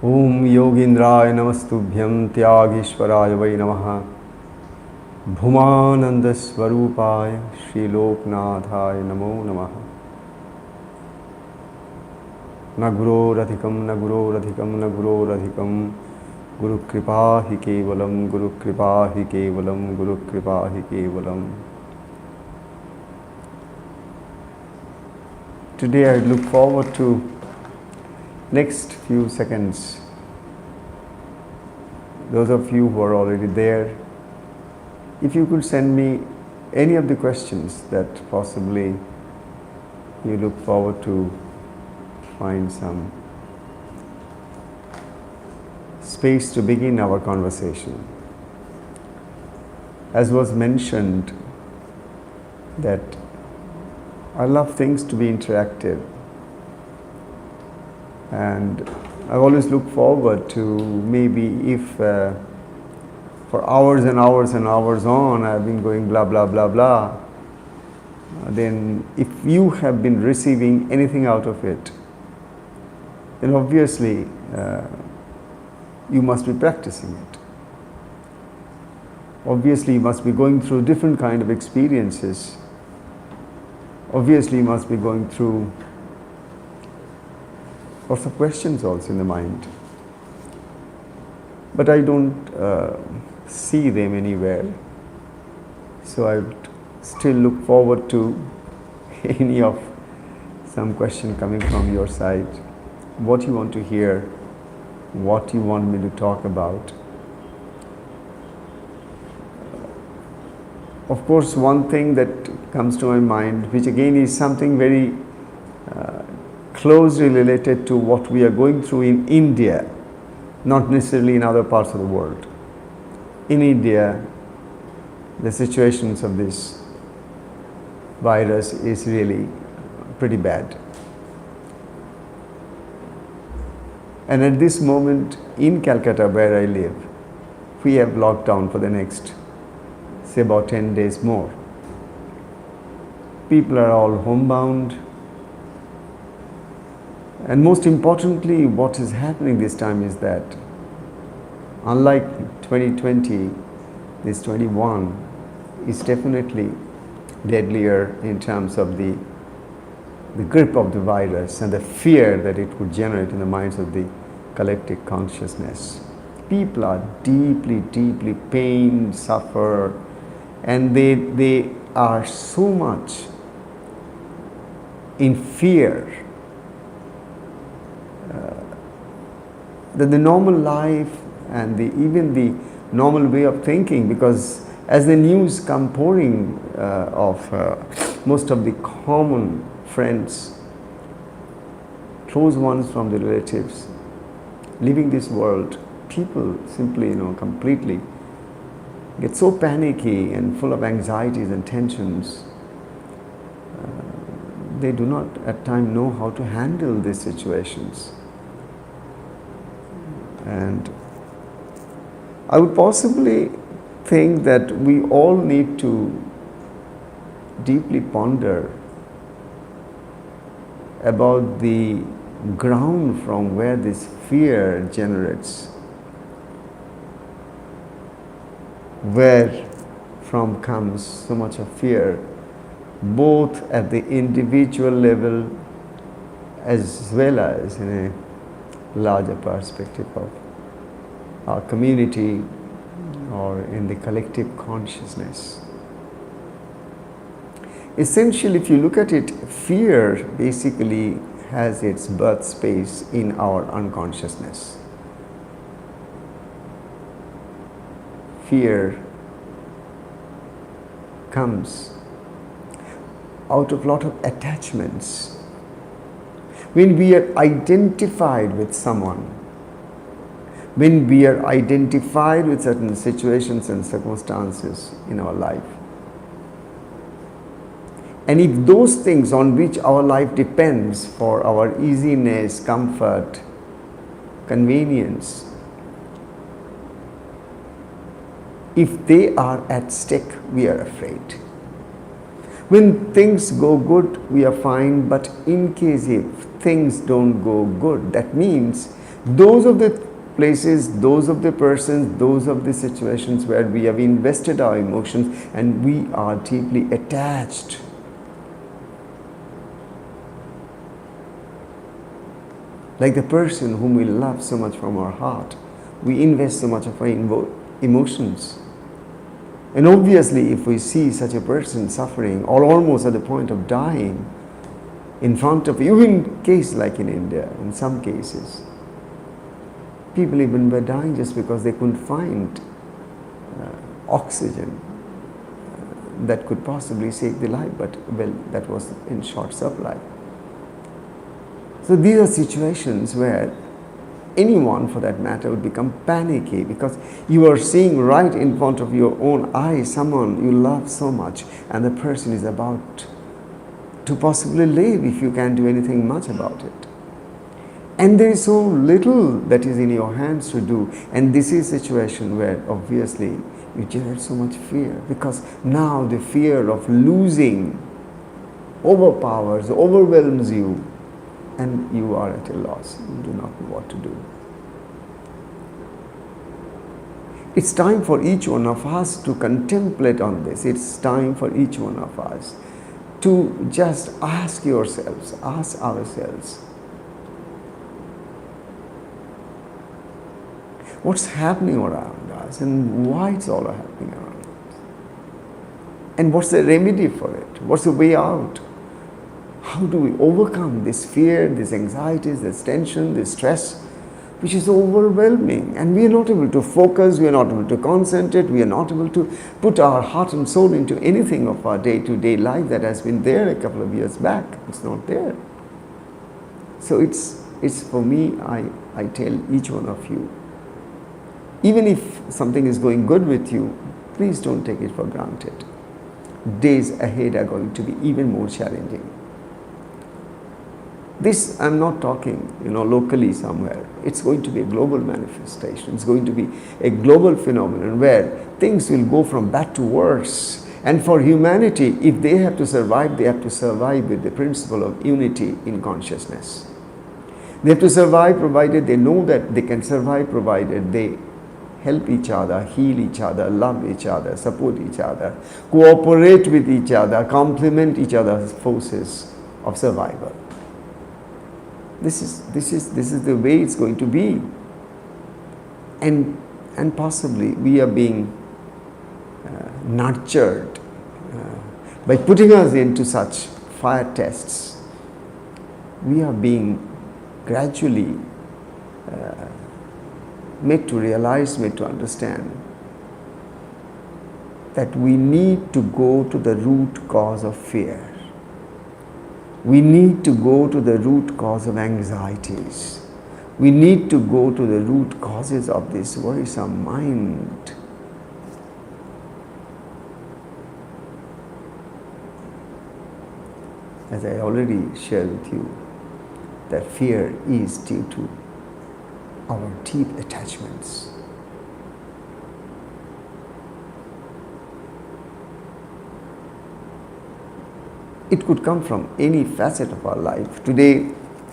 Om Yogindraya Namastubhyam Tyagishwaraya Vai Namaha Bhumananda Swarupaya Shri Loknathaya Namo Namaha Naguro Radhikam Naguro Radhikam Naguro Radhikam Guru Kripa Hi Kevalam Guru Kripa Hi Kevalam Guru Kripa Hi Kevalam. Today I look forward to next few seconds. Those of you who are already there, if you could send me any of the questions that possibly you look forward to find some space to begin our conversation. As was mentioned, that I love things to be interactive, and I always look forward to maybe if for hours and hours and hours on I've been going blah blah blah blah, then if you have been receiving anything out of it, then obviously you must be practicing it. Obviously you must be going through different kind of experiences. Obviously you must be going through lots of questions also in the mind. But I don't see them anywhere. So I would still look forward to any of some question coming from your side. What you want to hear, what you want me to talk about. Of course, one thing that comes to my mind, which again is something very closely related to what we are going through in India, not necessarily in other parts of the world. In India, the situations of this virus is really pretty bad. And at this moment in Calcutta, where I live, we have lockdown for the next, say, about 10 days more. People are all homebound. And most importantly, what is happening this time is that, unlike 2020, this 21 is definitely deadlier in terms of the grip of the virus and the fear that it would generate in the minds of the collective consciousness. People are deeply, deeply pained, suffer, and they are so much in fear that the normal life and even the normal way of thinking, because as the news come pouring of most of the common friends, close ones from the relatives, leaving this world, people simply, completely get so panicky and full of anxieties and tensions. They do not at times know how to handle these situations. And I would possibly think that we all need to deeply ponder about the ground from where this fear generates, where from comes so much of fear, both at the individual level as well as in a larger perspective of our community or in the collective consciousness. Essentially, if you look at it, fear basically has its birthplace in our unconsciousness. Fear comes out of a lot of attachments. When we are identified with someone, when we are identified with certain situations and circumstances in our life, and if those things on which our life depends for our easiness, comfort, convenience, if they are at stake, we are afraid. When things go good, we are fine, but in case if things don't go good, that means Those of the places, those of the persons, those of the situations where we have invested our emotions and we are deeply attached. Like the person whom we love so much from our heart, we invest so much of our emotions. And obviously, if we see such a person suffering or almost at the point of dying in front of you, in case like in India, in some cases, people even were dying just because they couldn't find oxygen that could possibly save their life, but well, that was in short supply. So these are situations where anyone for that matter would become panicky because you are seeing right in front of your own eyes someone you love so much and the person is about to possibly leave if you can't do anything much about it. And there is so little that is in your hands to do, and this is a situation where obviously you generate so much fear because now the fear of losing overwhelms you, and you are at a loss. You do not know what to do. It's time for each one of us to contemplate on this. It's time for each one of us to just ask ourselves, what's happening around us and why it's all happening around us? And what's the remedy for it? What's the way out? How do we overcome this fear, these anxieties, this tension, this stress, which is overwhelming, and we are not able to focus, we are not able to concentrate, we are not able to put our heart and soul into anything of our day-to-day life that has been there a couple of years back. It's not there. So it's for me, I tell each one of you, even if something is going good with you, please don't take it for granted. Days ahead are going to be even more challenging. This, I'm not talking, locally somewhere. It's going to be a global manifestation. It's going to be a global phenomenon where things will go from bad to worse. And for humanity, if they have to survive with the principle of unity in consciousness. They have to survive provided they know that they can survive, provided they help each other, heal each other, love each other, support each other, cooperate with each other, complement each other's forces of survival. This is the way it's going to be, and possibly we are being nurtured by putting us into such fire tests. We are being gradually made to realize, made to understand that we need to go to the root cause of fear. We need to go to the root cause of anxieties. We need to go to the root causes of this worrisome mind. As I already shared with you, that fear is due to our deep attachments. It could come from any facet of our life. Today,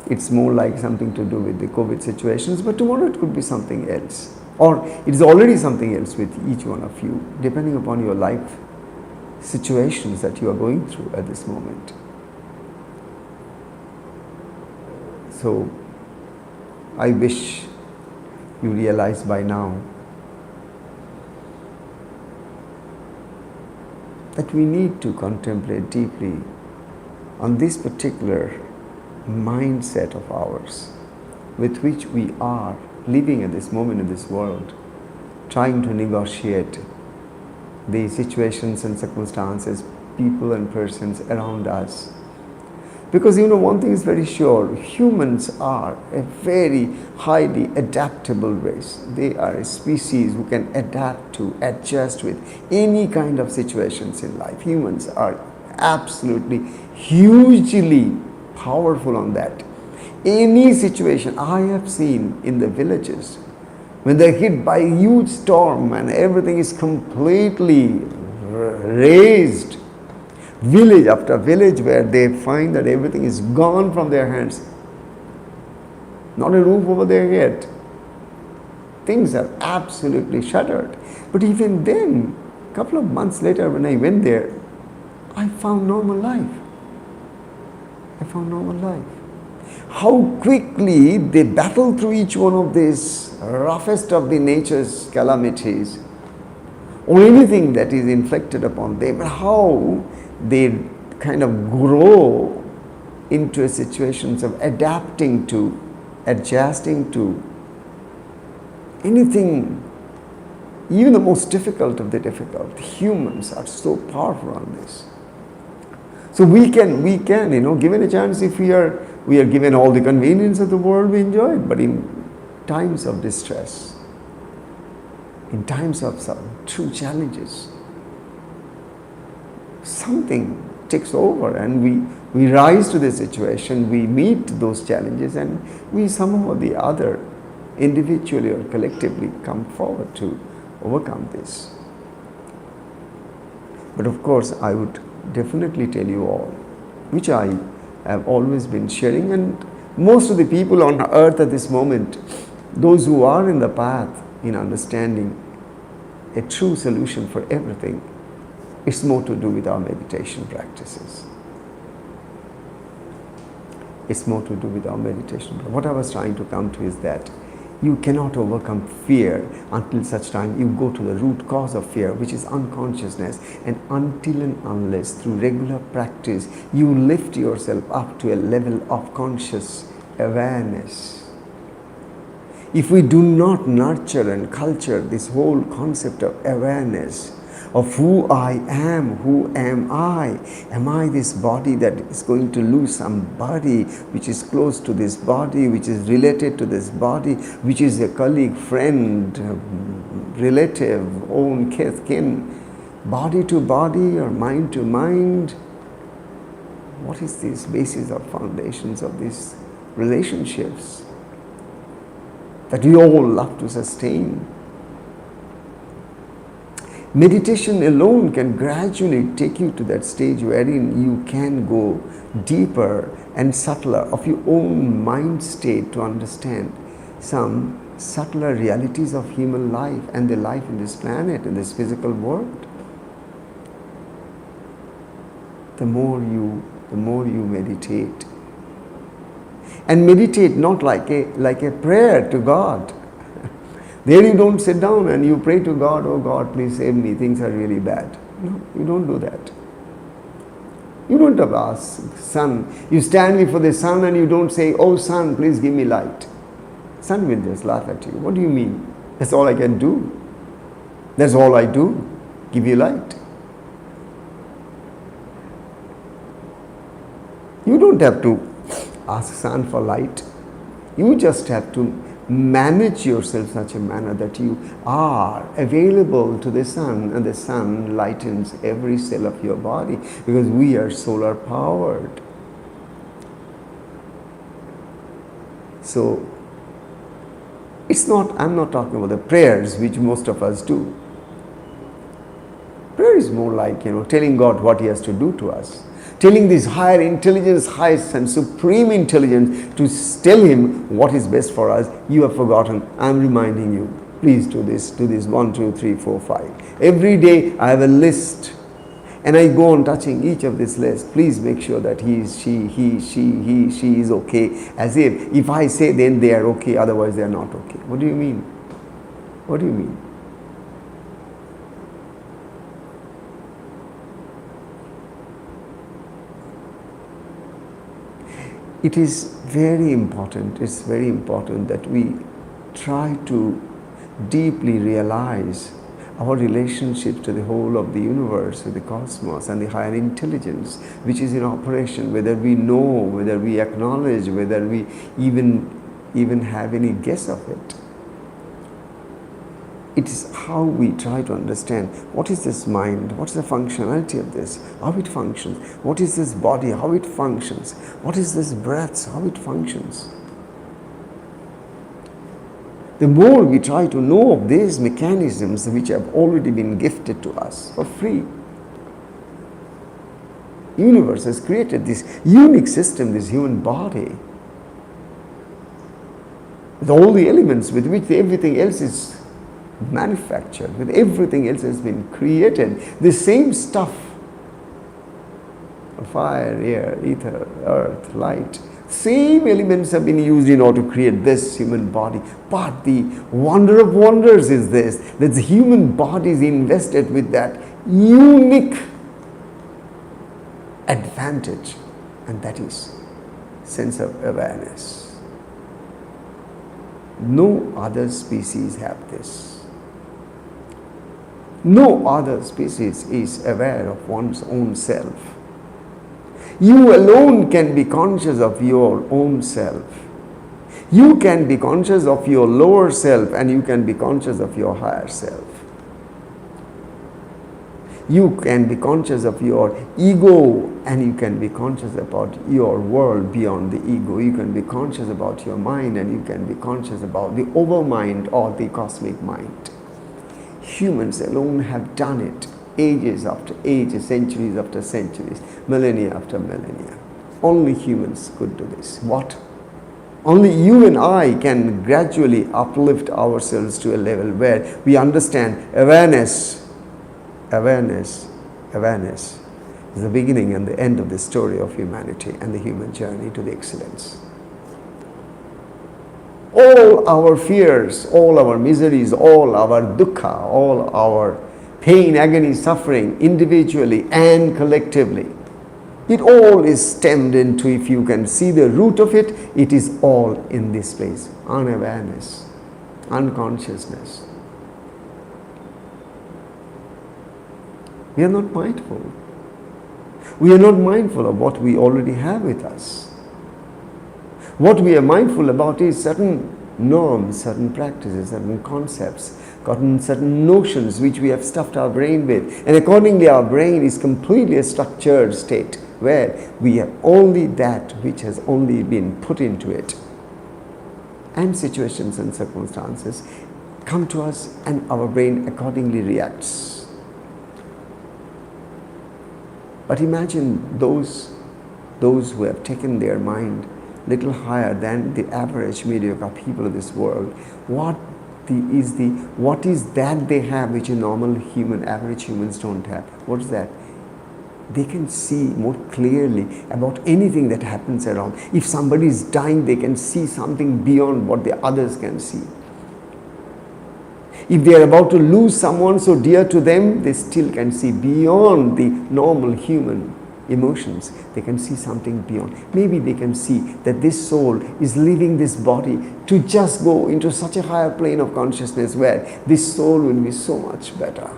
it's more like something to do with the COVID situations, but tomorrow it could be something else. Or it is already something else with each one of you, depending upon your life situations that you are going through at this moment. So, I wish you realize by now that we need to contemplate deeply on this particular mindset of ours with which we are living at this moment in this world, trying to negotiate the situations and circumstances, people and persons around us. Because one thing is very sure, humans are a very highly adaptable race. They are a species who can adapt to, adjust with any kind of situations in life. Humans are absolutely hugely powerful on that. Any situation I have seen in the villages, when they're hit by a huge storm and everything is completely razed, village after village where they find that everything is gone from their hands, not a roof over their head. Things are absolutely shuttered. But even then, a couple of months later when I went there, I found normal life. How quickly they battle through each one of these roughest of the nature's calamities, or anything that is inflicted upon them, how they kind of grow into a situations of adapting to, adjusting to anything, even the most difficult of the difficult. Humans are so powerful on this. So we can, given a chance, if we are given all the convenience of the world, we enjoy it. But in times of distress, in times of some true challenges, something takes over and we rise to the situation, we meet those challenges, and we somehow or the other, individually or collectively, come forward to overcome this. But of course, I would definitely tell you all, which I have always been sharing, and most of the people on earth at this moment, those who are in the path in understanding a true solution for everything, it's more to do with our meditation practices. It's more to do with our meditation. What I was trying to come to is that you cannot overcome fear until such time you go to the root cause of fear, which is unconsciousness. And until and unless through regular practice you lift yourself up to a level of conscious awareness, if we do not nurture and culture this whole concept of awareness, of who I am, who am I? Am I this body that is going to lose somebody which is close to this body, which is related to this body, which is a colleague, friend, relative, own kin, body to body or mind to mind? What is this basis or foundations of these relationships that we all love to sustain? Meditation alone can gradually take you to that stage wherein you can go deeper and subtler of your own mind state to understand some subtler realities of human life and the life in this planet, in this physical world. The more you meditate. And meditate not like a prayer to God. There you don't sit down and you pray to God, oh God, please save me, things are really bad. No, you don't do that. You don't have asked sun. You stand before the sun and you don't say, oh sun, please give me light. Sun will just laugh at you. What do you mean? That's all I can do. That's all I do. Give you light. You don't have to ask sun for light. You just have to manage yourself in such a manner that you are available to the sun, and the sun lightens every cell of your body, because we are solar powered. So I'm not talking about the prayers which most of us do. Prayer is more like, telling God what He has to do to us. Telling this higher intelligence, highest and supreme intelligence, to tell Him what is best for us. You have forgotten. I am reminding you. Please do this, 1, 2, 3, 4, 5. Every day I have a list, and I go on touching each of this list. Please make sure that he is okay. As if I say then they are okay, otherwise they are not okay. What do you mean? What do you mean? It is very important, it's very important that we try to deeply realize our relationship to the whole of the universe, to the cosmos and the higher intelligence which is in operation, whether we know, whether we acknowledge, whether we even have any guess of it. It is how we try to understand what is this mind, what is the functionality of this, how it functions, what is this body, how it functions, what is this breath, how it functions. The more we try to know of these mechanisms which have already been gifted to us for free. The universe has created this unique system, this human body. with all the elements with which everything else is manufactured, with everything else has been created. The same stuff, fire, air, ether, earth, light, same elements have been used in order to create this human body. But the wonder of wonders is this, that the human body is invested with that unique advantage, and that is sense of awareness. No other species have this. No other species is aware of one's own self. You alone can be conscious of your own self. You can be conscious of your lower self, and you can be conscious of your higher self. You can be conscious of your ego, and you can be conscious about your world beyond the ego. You can be conscious about your mind, and you can be conscious about the overmind or the cosmic mind. Humans alone have done it, ages after ages, centuries after centuries, millennia after millennia. Only humans could do this. What? Only you and I can gradually uplift ourselves to a level where we understand awareness. Awareness is the beginning and the end of the story of humanity and the human journey to the excellence. All our fears, all our miseries, all our dukkha, all our pain, agony, suffering, individually and collectively, it all is stemmed into, if you can see the root of it, it is all in this place, unawareness, unconsciousness. We are not mindful. We are not mindful of what we already have with us. What we are mindful about is certain norms, certain practices, certain concepts, certain notions which we have stuffed our brain with. And accordingly, our brain is completely a structured state where we have only that which has only been put into it. And situations and circumstances come to us, and our brain accordingly reacts. But imagine those who have taken their mind little higher than the average mediocre people of this world. What is that they have which a normal human, average humans don't have? What is that? They can see more clearly about anything that happens around. If somebody is dying, they can see something beyond what the others can see. If they are about to lose someone so dear to them, they still can see beyond the normal human emotions. They can see something beyond. Maybe they can see that this soul is leaving this body to just go into such a higher plane of consciousness where this soul will be so much better,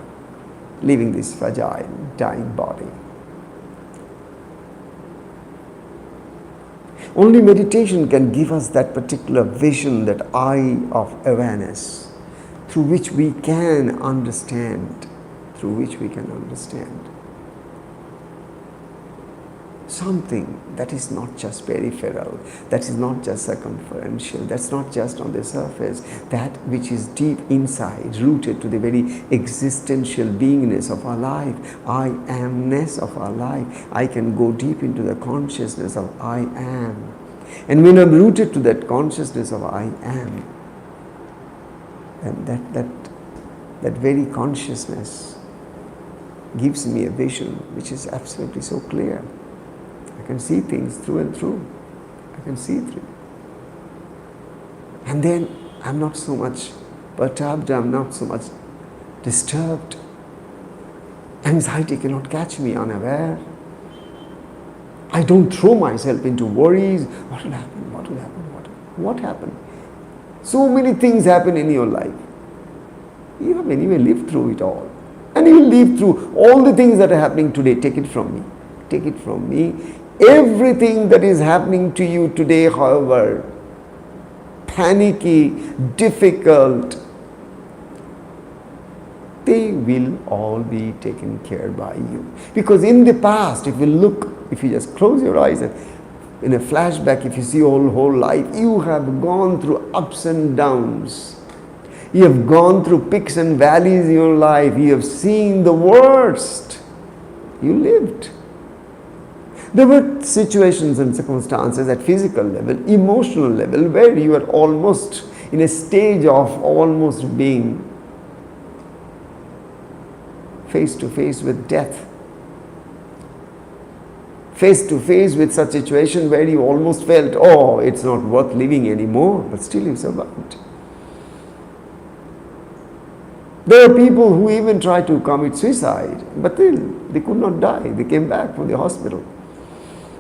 leaving this fragile, dying body. Only meditation can give us that particular vision, that eye of awareness, through which we can understand, something that is not just peripheral, that is not just circumferential, that's not just on the surface, that which is deep inside, rooted to the very existential beingness of our life, I amness of our life. I can go deep into the consciousness of I am. And when I'm rooted to that consciousness of I am, and that very consciousness gives me a vision which is absolutely so clear. I can see things through and through. I can see through. And then I'm not so much perturbed, I'm not so much disturbed. Anxiety cannot catch me unaware. I don't throw myself into worries. What will happen? What will happen? What happened? So many things happen in your life. You have anyway lived through it all. And you will live through all the things that are happening today. Take it from me. Take it from me. Everything that is happening to you today, however panicky, difficult, they will all be taken care by you. Because in the past, if you just close your eyes and in a flashback, if you see your whole life, you have gone through ups and downs. You have gone through peaks and valleys in your life. You have seen the worst. You lived. There were situations and circumstances at physical level, emotional level, where you were almost in a stage of almost being face to face with death. Face to face with such a situation where you almost felt, oh, it's not worth living anymore, but still you survived. There are people who even tried to commit suicide, but they could not die. They came back from the hospital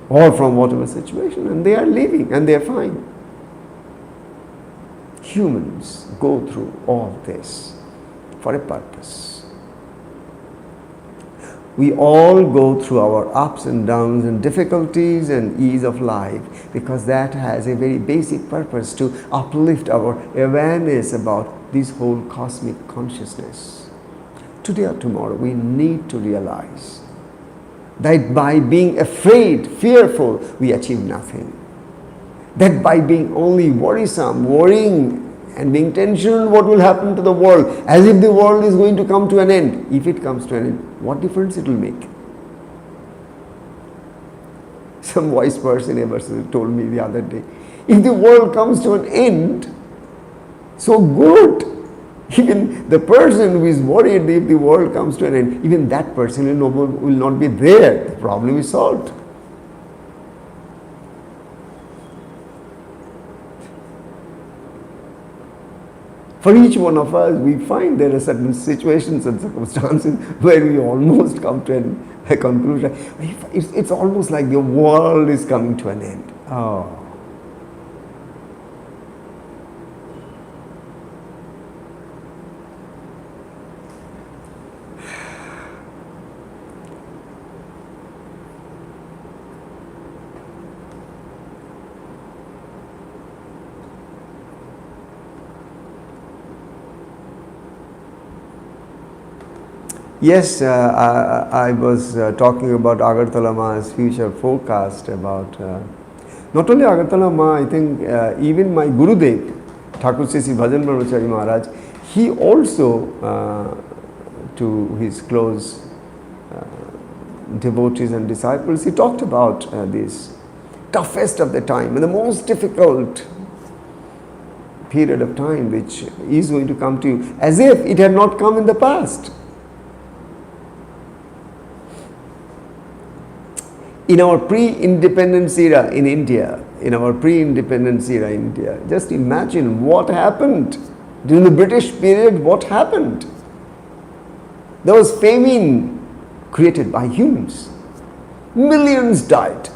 or from whatever situation, and they are living and they are fine. Humans go through all this for a purpose. We all go through our ups and downs and difficulties and ease of life because that has a very basic purpose to uplift our awareness about this whole cosmic consciousness. Today or tomorrow, we need to realize that by being afraid, fearful, we achieve nothing. That by being only worrisome, worrying and being tensioned what will happen to the world, as if the world is going to come to an end. If it comes to an end, what difference it will make? Some wise person ever told me the other day, if the world comes to an end, so good. Even the person who is worried if the world comes to an end, even that person will not be there. The problem is solved. For each one of us, we find there are certain situations and circumstances where we almost come to a conclusion. It's almost like the world is coming to an end. Oh. Yes, I was talking about Agartala Ma's future forecast about not only Agartala Ma, I think even my Gurudev, Thakur Sri Bhajan Brahmachari Maharaj, he also to his close devotees and disciples, he talked about this toughest of the time and the most difficult period of time which is going to come to you as if it had not come in the past. In our pre-independence era in India, just imagine what happened during the British period. What happened? There was famine created by humans. Millions died.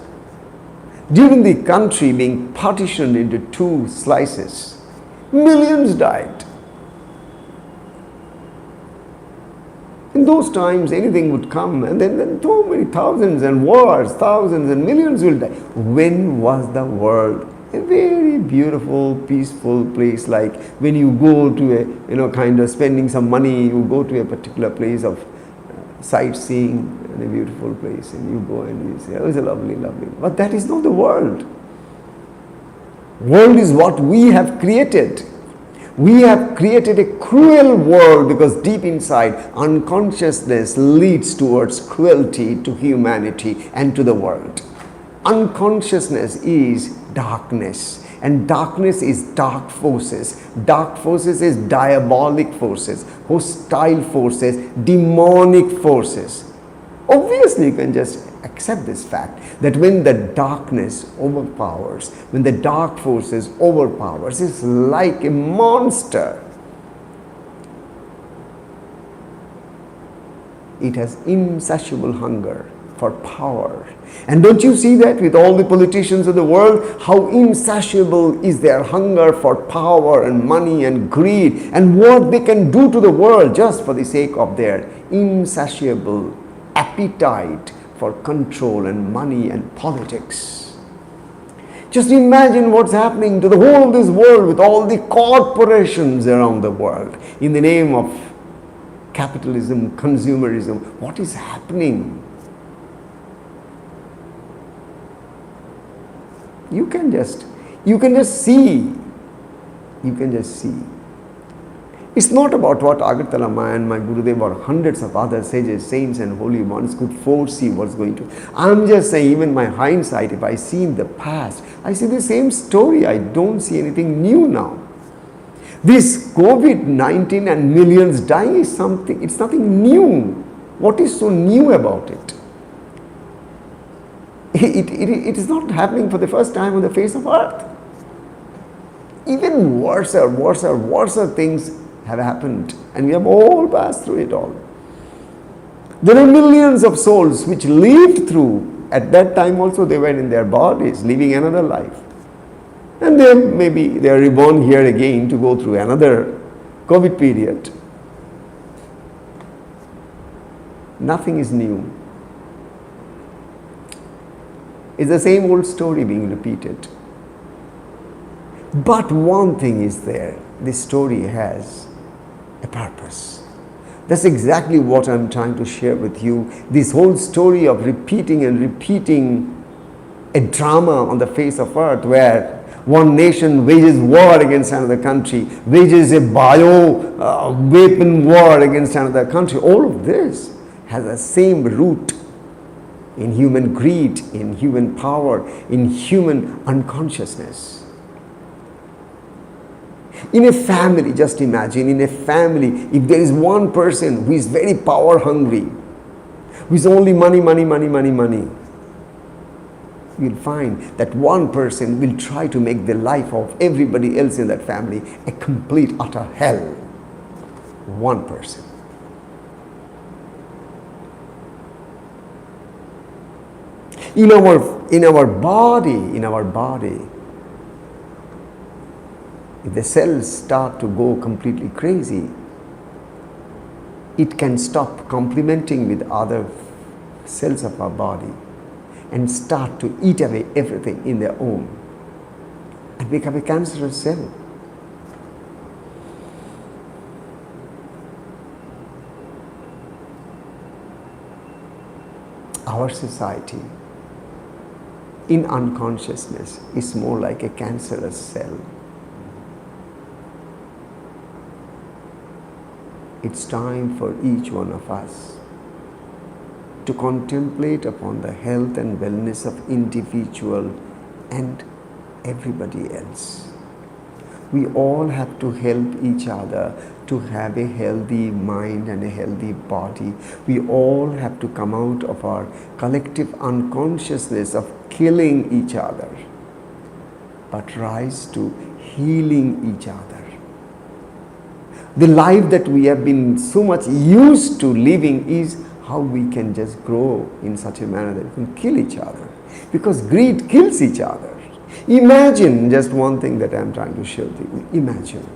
During the country being partitioned into two slices, millions died. In those times, anything would come, and then so many thousands and wars, thousands and millions will die. When was the world a very beautiful, peaceful place? Like when you go to a, kind of spending some money, you go to a particular place of sightseeing, in a beautiful place, and you go and you say, oh, it's a lovely, lovely. But that is not the world. World is what we have created. We have created a cruel world because deep inside, unconsciousness leads towards cruelty to humanity and to the world. Unconsciousness is darkness, and darkness is dark forces. Dark forces is diabolic forces, hostile forces, demonic forces. Obviously, you can just accept this fact that when the darkness overpowers, when the dark forces overpowers, it's like a monster. It has insatiable hunger for power. And don't you see that with all the politicians of the world, how insatiable is their hunger for power and money and greed, and what they can do to the world just for the sake of their insatiable appetite for control and money and politics. Just imagine what's happening to the whole of this world with all the corporations around the world in the name of capitalism, consumerism. What is happening? You can just see. It's not about what Agartala Ma and my Gurudev or hundreds of other sages, saints and holy ones could foresee what's going to. I'm just saying, even my hindsight, if I see in the past, I see the same story. I don't see anything new now. This COVID-19 and millions dying is something, it's nothing new. What is so new about it? It is not happening for the first time on the face of earth. Even worse things have happened, and we have all passed through it all. There are millions of souls which lived through, at that time also they were in their bodies, living another life. And then maybe they are reborn here again to go through another COVID period. Nothing is new. It's the same old story being repeated. But one thing is there, this story has a purpose. That's exactly what I'm trying to share with you. This whole story of repeating and repeating a drama on the face of earth, where one nation wages war against another country, wages a weapon war against another country. All of this has the same root in human greed, in human power, in human unconsciousness. In a family, just imagine, in a family, if there is one person who is very power hungry, who is only money, you'll find that one person will try to make the life of everybody else in that family a complete, utter hell. One person. In our body, if the cells start to go completely crazy, it can stop complementing with other cells of our body and start to eat away everything in their own and become a cancerous cell. Our society in unconsciousness is more like a cancerous cell. It's time for each one of us to contemplate upon the health and wellness of individual and everybody else. We all have to help each other to have a healthy mind and a healthy body. We all have to come out of our collective unconsciousness of killing each other, but rise to healing each other. The life that we have been so much used to living is how we can just grow in such a manner that we can kill each other, because greed kills each other. Imagine just one thing that I am trying to share with you. Imagine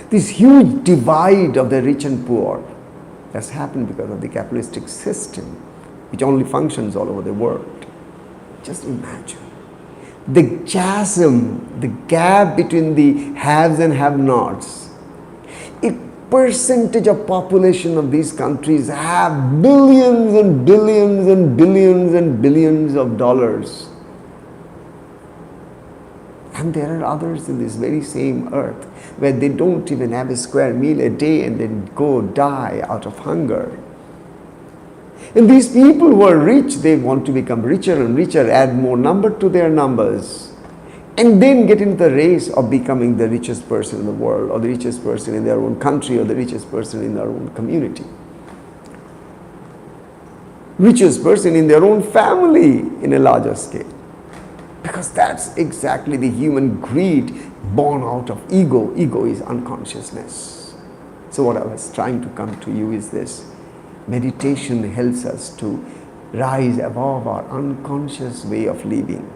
this huge divide of the rich and poor that's happened because of the capitalistic system, which only functions all over the world. Just imagine the chasm, the gap between the haves and have-nots. A percentage of population of these countries have billions and billions and billions and billions of dollars. And there are others in this very same earth where they don't even have a square meal a day and then go die out of hunger. And these people who are rich, they want to become richer and richer, add more number to their numbers, and then get into the race of becoming the richest person in the world, or the richest person in their own country, or the richest person in their own community. Richest person in their own family in a larger scale. Because that's exactly the human greed born out of ego. Ego is unconsciousness. So what I was trying to come to you is this. Meditation helps us to rise above our unconscious way of living.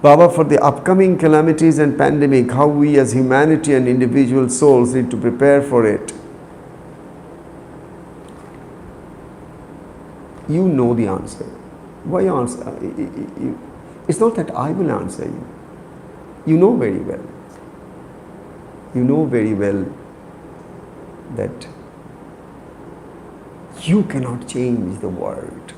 Baba, for the upcoming calamities and pandemic, how we as humanity and individual souls need to prepare for it. You know the answer. Why answer? It's not that I will answer you. You know very well. You know very well that you cannot change the world.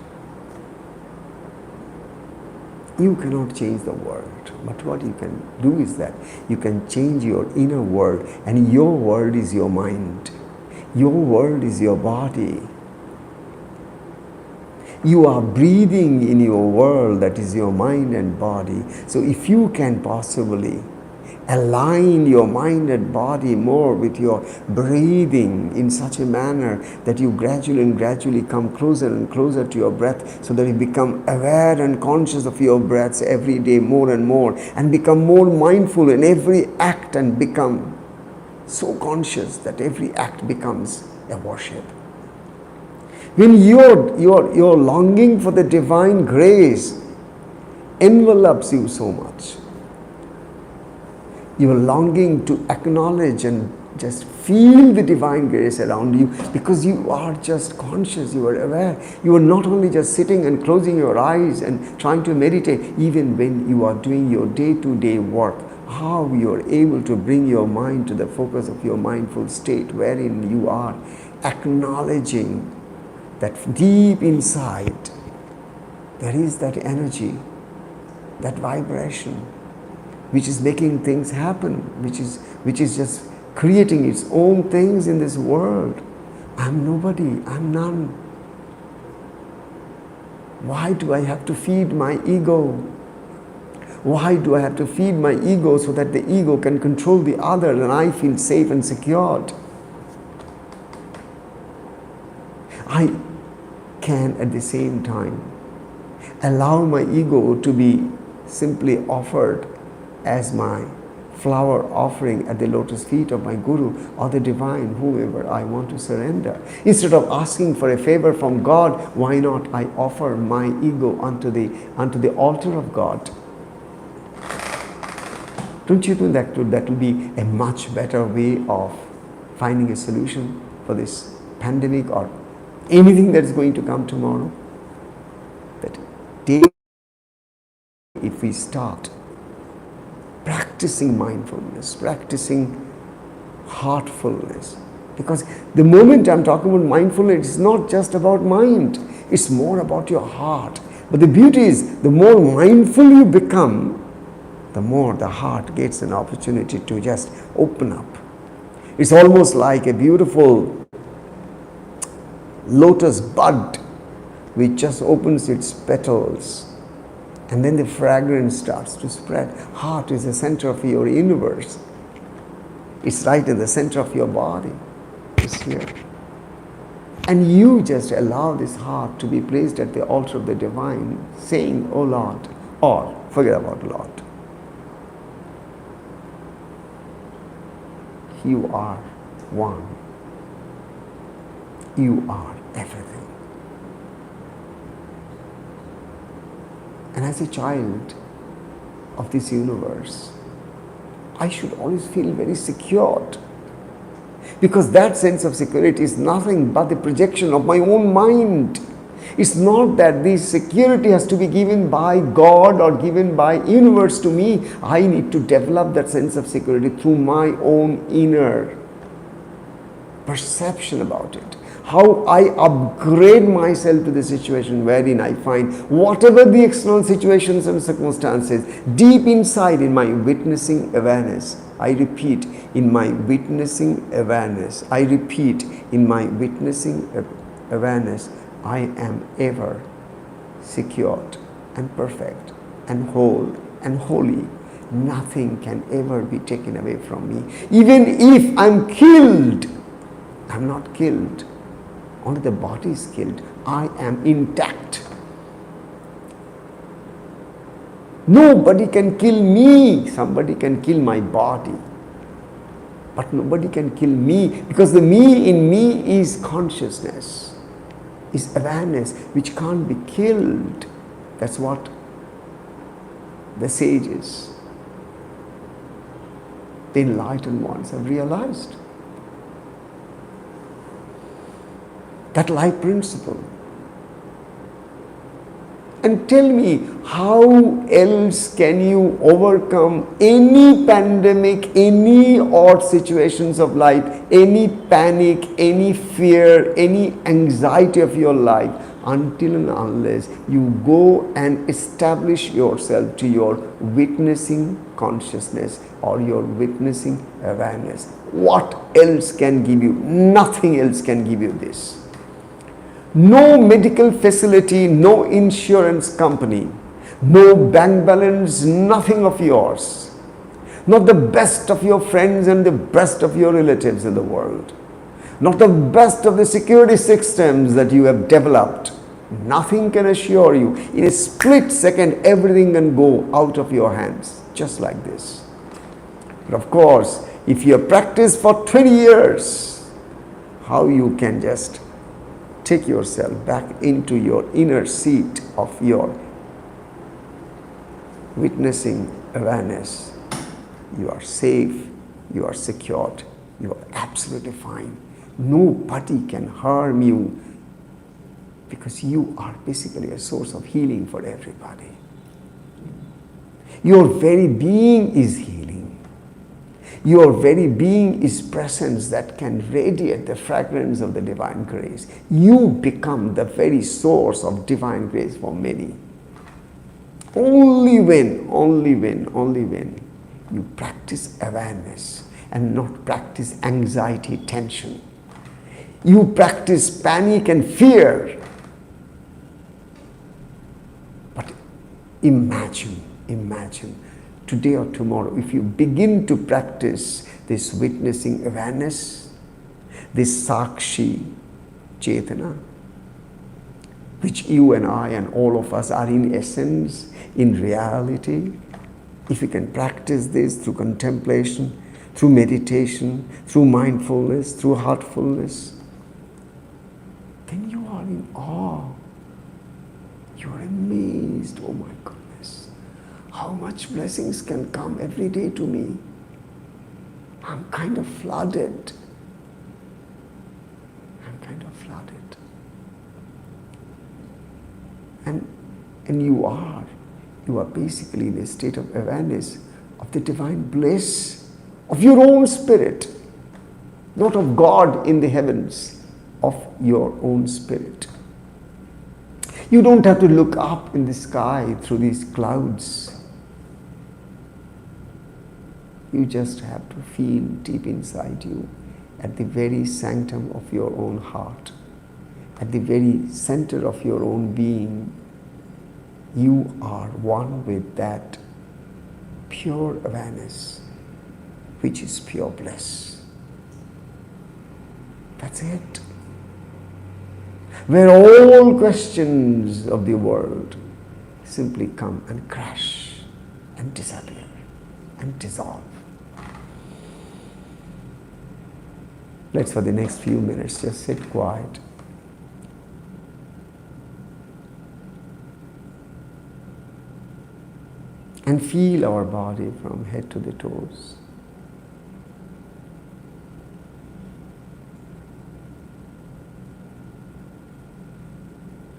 You cannot change the world. But what you can do is that you can change your inner world, and your world is your mind. Your world is your body. You are breathing in your world, that is your mind and body. So if you can possibly align your mind and body more with your breathing in such a manner that you gradually come closer and closer to your breath, so that you become aware and conscious of your breaths every day more and more, and become more mindful in every act, and become so conscious that every act becomes a worship. When your longing for the divine grace envelops you so much, your longing to acknowledge and just feel the divine grace around you, because you are just conscious, you are aware. You are not only just sitting and closing your eyes and trying to meditate, even when you are doing your day-to-day work, how you are able to bring your mind to the focus of your mindful state, wherein you are acknowledging that deep inside there is that energy, that vibration, which is making things happen, which is just creating its own things in this world. I'm nobody, I'm none. Why do I have to feed my ego? Why do I have to feed my ego so that the ego can control the other and I feel safe and secured? I can at the same time allow my ego to be simply offered as my flower offering at the lotus feet of my Guru or the divine, whoever I want to surrender. Instead of asking for a favor from God, why not I offer my ego unto the altar of God? Don't you think that will be a much better way of finding a solution for this pandemic or anything that is going to come tomorrow? That day, if we start practicing mindfulness, practicing heartfulness, because the moment I'm talking about mindfulness, it's not just about mind, it's more about your heart. But the beauty is, the more mindful you become, the more the heart gets an opportunity to just open up. It's almost like a beautiful lotus bud which just opens its petals, and then the fragrance starts to spread. Heart is the center of your universe. It's right in the center of your body. It's here. And you just allow this heart to be placed at the altar of the divine, saying, "Oh Lord," or forget about Lord. You are one. You are everything. And as a child of this universe, I should always feel very secured, because that sense of security is nothing but the projection of my own mind. It's not that this security has to be given by God or given by universe to me. I need to develop that sense of security through my own inner perception about it. How I upgrade myself to the situation wherein I find whatever the external situations and circumstances, deep inside in my witnessing awareness, I repeat, in my witnessing awareness, I repeat, in my witnessing awareness, I am ever secured and perfect and whole and holy. Nothing can ever be taken away from me. Even if I'm killed, I'm not killed. Only the body is killed. I am intact. Nobody can kill me. Somebody can kill my body, but nobody can kill me, because the me in me is consciousness, is awareness, which can't be killed. That's what the sages, the enlightened ones, have realized. That life principle. And tell me, how else can you overcome any pandemic, any odd situations of life, any panic, any fear, any anxiety of your life, until and unless you go and establish yourself to your witnessing consciousness or your witnessing awareness? What else can give you? Nothing else can give you this. No medical facility, no insurance company, no bank balance, nothing of yours. Not the best of your friends and the best of your relatives in the world. Not the best of the security systems that you have developed. Nothing can assure you. In a split second, everything can go out of your hands, just like this. But of course, if you have practiced for 20 years, how you can just take yourself back into your inner seat of your witnessing awareness. You are safe, you are secured, you are absolutely fine. Nobody can harm you because you are basically a source of healing for everybody. Your very being is healing. Your very being is presence that can radiate the fragrance of the divine grace. You become the very source of divine grace for many. Only when you practice awareness and not practice anxiety, tension. You practice panic and fear. But imagine, today or tomorrow, if you begin to practice this witnessing awareness, this Sakshi Chetana, which you and I and all of us are in essence, in reality, if you can practice this through contemplation, through meditation, through mindfulness, through heartfulness, then you are in awe. You are amazed. Oh my goodness, how much blessings can come every day to me. I'm kind of flooded. And you are basically in a state of awareness of the divine bliss of your own spirit, not of God in the heavens, of your own spirit. You don't have to look up in the sky through these clouds. You just have to feel deep inside you, at the very sanctum of your own heart, at the very center of your own being. You are one with that pure awareness, which is pure bliss. That's it. Where all questions of the world simply come and crash and disappear and dissolve. Let's, for the next few minutes, just sit quiet. And feel our body from head to the toes.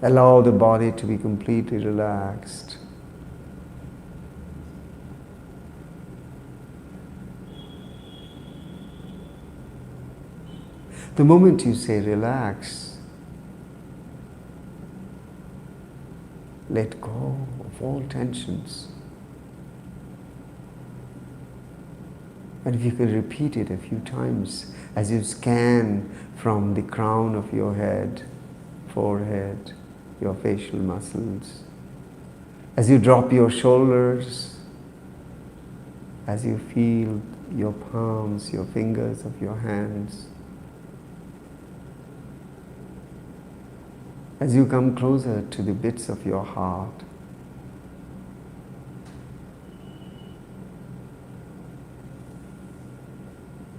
Allow the body to be completely relaxed. The moment you say relax, let go of all tensions. And if you can repeat it a few times as you scan from the crown of your head, forehead, your facial muscles, as you drop your shoulders, as you feel your palms, your fingers of your hands, as you come closer to the bits of your heart,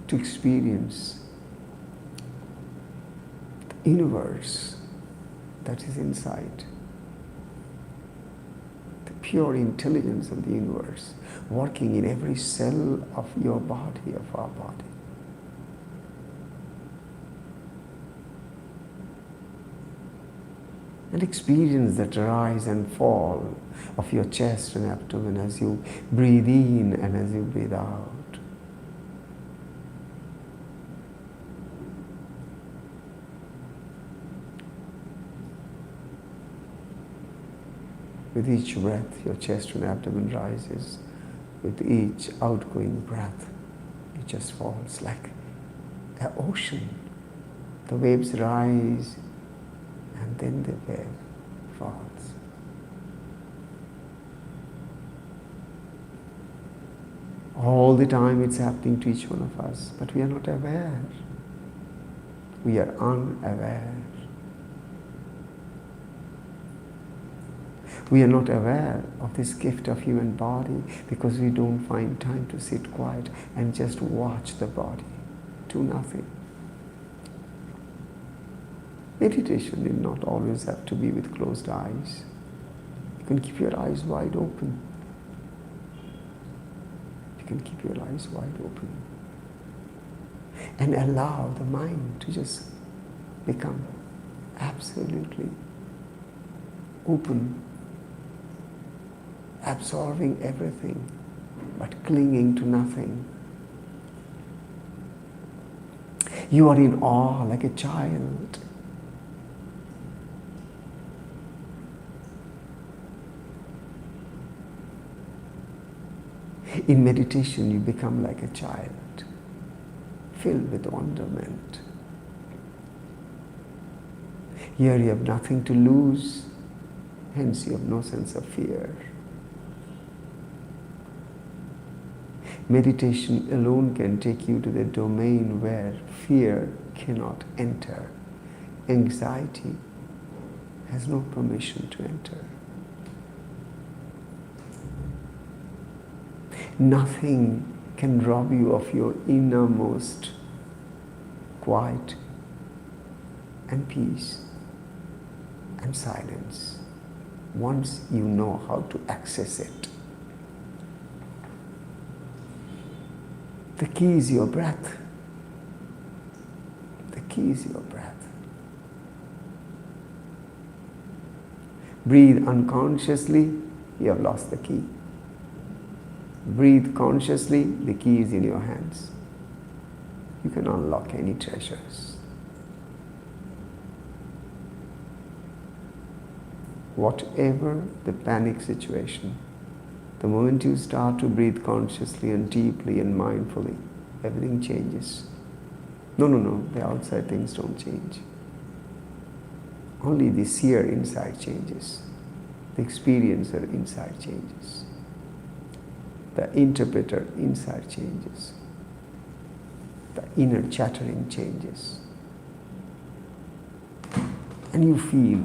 to experience the universe that is inside, the pure intelligence of the universe working in every cell of your body, of our body. And experience that rise and fall of your chest and abdomen as you breathe in and as you breathe out. With each breath, your chest and abdomen rises. With each outgoing breath, it just falls like an ocean. The waves rise and and then the wave falls. All the time it's happening to each one of us, but we are not aware. We are unaware. We are not aware of this gift of human body because we don't find time to sit quiet and just watch the body do nothing. Meditation did not always have to be with closed eyes. You can keep your eyes wide open. You can keep your eyes wide open and allow the mind to just become absolutely open, absorbing everything but clinging to nothing. You are in awe like a child. In meditation, you become like a child, filled with wonderment. Here you have nothing to lose, hence you have no sense of fear. Meditation alone can take you to the domain where fear cannot enter. Anxiety has no permission to enter. Nothing can rob you of your innermost quiet and peace and silence once you know how to access it. The key is your breath. The key is your breath. Breathe unconsciously, you have lost the key. Breathe consciously, the key is in your hands. You can unlock any treasures. Whatever the panic situation, the moment you start to breathe consciously and deeply and mindfully, everything changes. No, the outside things don't change. Only the seer inside changes. The experiencer inside changes. The interpreter inside changes. The inner chattering changes. And you feel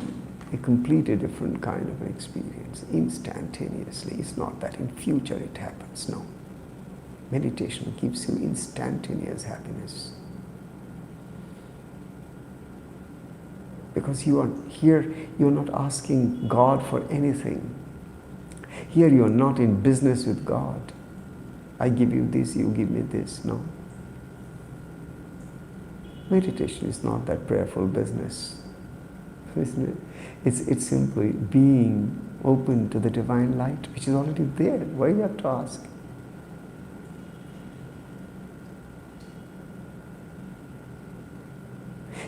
a completely different kind of an experience instantaneously. It's not that in future it happens, no. Meditation gives you instantaneous happiness. Because you are here, you are not asking God for anything. Here you are not in business with God. I give you this, you give me this. No. Meditation is not that prayerful business, isn't it? It's simply being open to the divine light, which is already there. Why do you have to ask?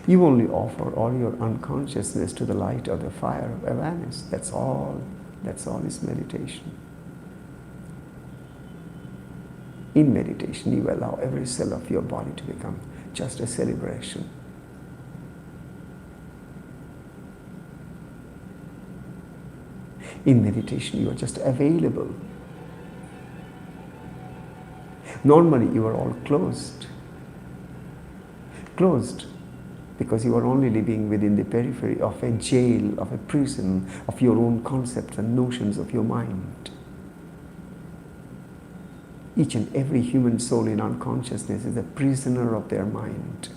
You only offer all your unconsciousness to the light of the fire of awareness. That's all. That's all is meditation. In meditation, you allow every cell of your body to become just a celebration. In meditation, you are just available. Normally, you are all closed. Closed because you are only living within the periphery of a jail, of a prison, of your own concepts and notions of your mind. Each and every human soul in unconsciousness is a prisoner of their mind.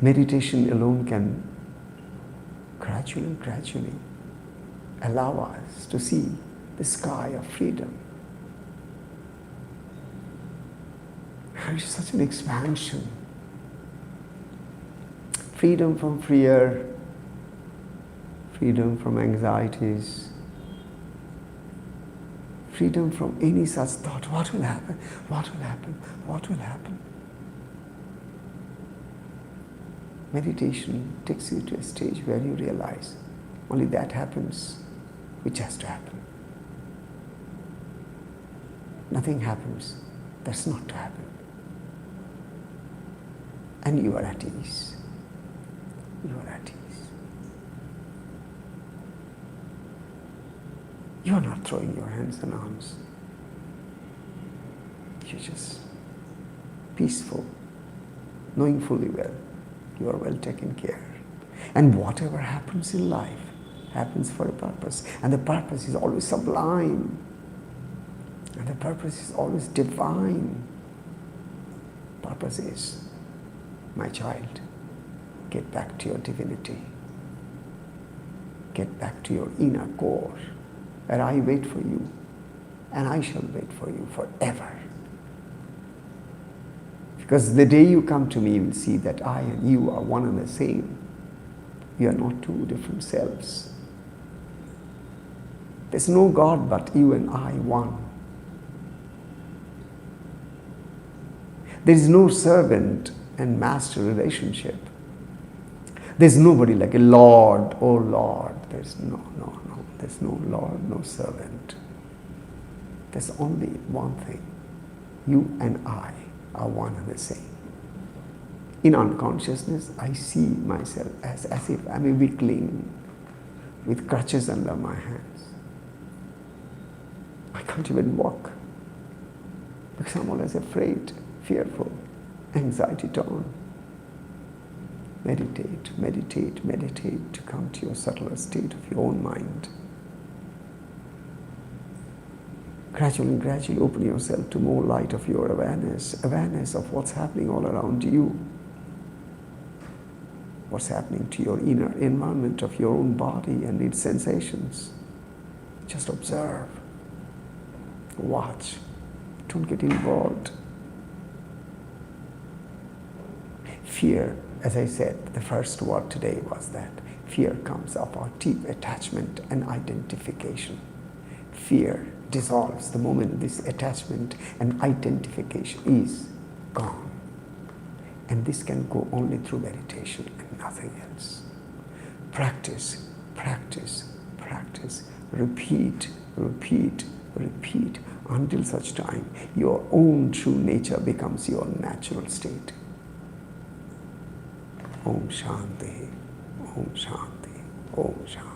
Meditation alone can gradually allow us to see the sky of freedom. It's such an expansion. Freedom from fear, freedom from anxieties, freedom from any such thought. What will happen? What will happen? What will happen? Meditation takes you to a stage where you realize only that happens which has to happen. Nothing happens that's not to happen. and you are at ease. You are at ease. You are not throwing your hands and arms. You're just peaceful, knowing fully well you are well taken care. And whatever happens in life happens for a purpose. And the purpose is always sublime. And the purpose is always divine. Purpose is, my child, get back to your divinity. Get back to your inner core, where I wait for you, and I shall wait for you forever. Because the day you come to me, you will see that I and you are one and the same. We are not two different selves. There's no God but you and I, one. There is no servant and master relationship. There's nobody like a Lord, oh Lord. There's no. There's no Lord, no servant. There's only one thing. You and I are one and the same. In unconsciousness, I see myself as if I'm a weakling with crutches under my hands. I can't even walk because I'm always afraid, fearful, anxiety-torn. Meditate, meditate, meditate to come to your subtler state of your own mind. Gradually open yourself to more light of your awareness of what's happening all around you. What's happening to your inner environment of your own body and its sensations. Just observe. Watch. Don't get involved. Fear, as I said, the first word today was that fear comes of our deep attachment and identification. Fear dissolves the moment this attachment and identification is gone. And this can go only through meditation and nothing else. Practice, practice, practice. Repeat, repeat, repeat until such time your own true nature becomes your natural state. Om Shanti, Om Shanti, Om Shanti.